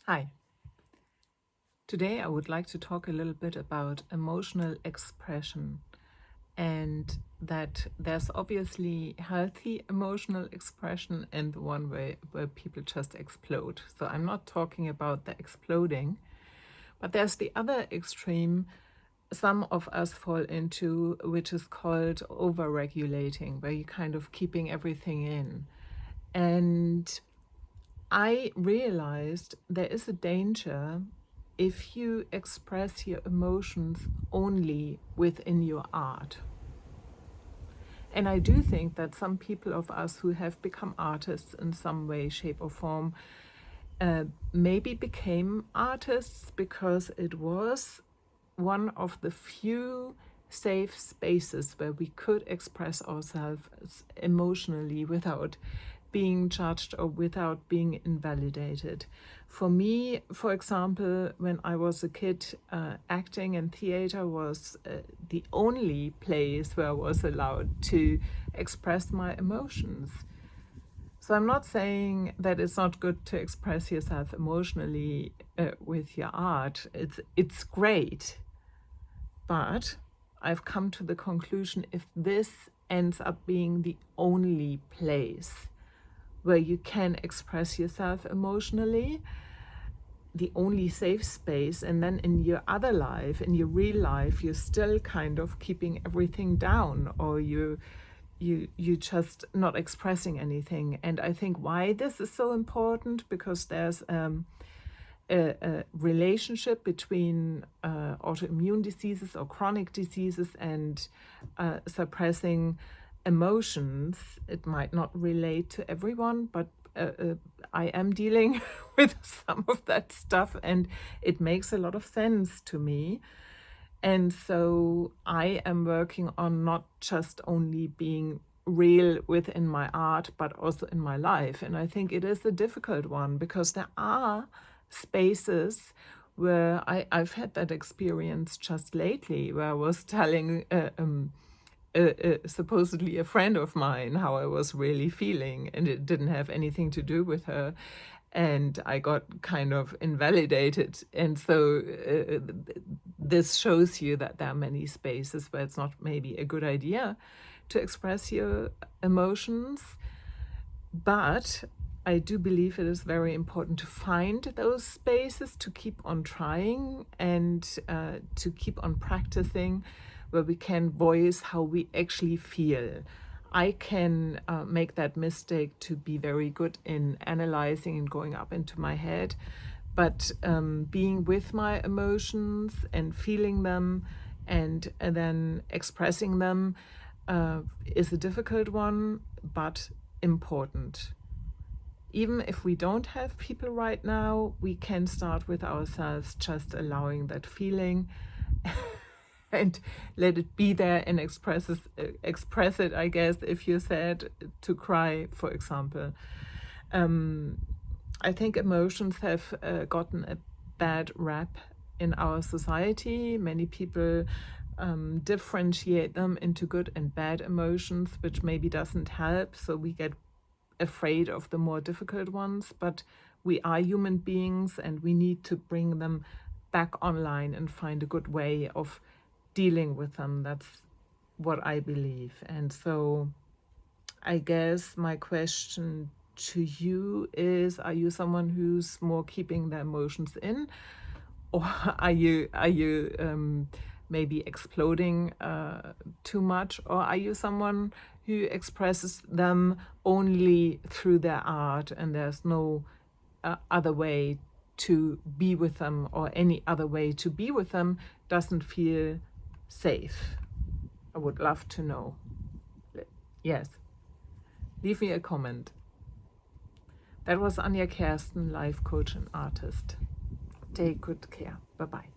Hi. Today I would like to talk a little bit about emotional expression, and that there's obviously healthy emotional expression and the one where people just explode. So I'm not talking about the exploding, but there's the other extreme some of us fall into, which is called over-regulating, where you're kind of keeping everything in. And I realized there is a danger if you express your emotions only within your art. And I do think that some people of us who have become artists in some way, shape, or form maybe became artists because it was one of the few safe spaces where we could express ourselves emotionally without being judged or without being invalidated. For me, for example, when I was a kid, acting and theater was the only place where I was allowed to express my emotions. So I'm not saying that it's not good to express yourself emotionally with your art. It's great. But I've come to the conclusion, if this ends up being the only place where you can express yourself emotionally, the only safe space, and then in your other life, in your real life, you're still kind of keeping everything down, or you just not expressing anything. And I think why this is so important, because there's a relationship between autoimmune diseases or chronic diseases and suppressing emotions. It might not relate to everyone, but I am dealing with some of that stuff, and it makes a lot of sense to me. And so I am working on not just only being real within my art, but also in my life. And I think it is a difficult one, because there are spaces where I've had that experience just lately, where I was telling supposedly a friend of mine how I was really feeling, and it didn't have anything to do with her. And I got kind of invalidated. And so this shows you that there are many spaces where it's not maybe a good idea to express your emotions. But I do believe it is very important to find those spaces, to keep on trying, and to keep on practicing, where we can voice how we actually feel. I can make that mistake to be very good in analyzing and going up into my head, but being with my emotions and feeling them and then expressing them is a difficult one, but important. Even if we don't have people right now, we can start with ourselves, just allowing that feeling and let it be there and express it, I guess, if you said to cry, for example. I think emotions have gotten a bad rap in our society. Many people differentiate them into good and bad emotions, which maybe doesn't help. So we get afraid of the more difficult ones, but we are human beings and we need to bring them back online and find a good way of dealing with them. That's what I believe. And so I guess my question to you is, are you someone who's more keeping their emotions in, or are you maybe exploding too much, or are you someone who expresses them only through their art and there's no other way to be with them, or any other way to be with them doesn't feel safe? I would love to know. Yes, leave me a comment. That was Anja Kersten, life coach and artist. Take good care. Bye-bye.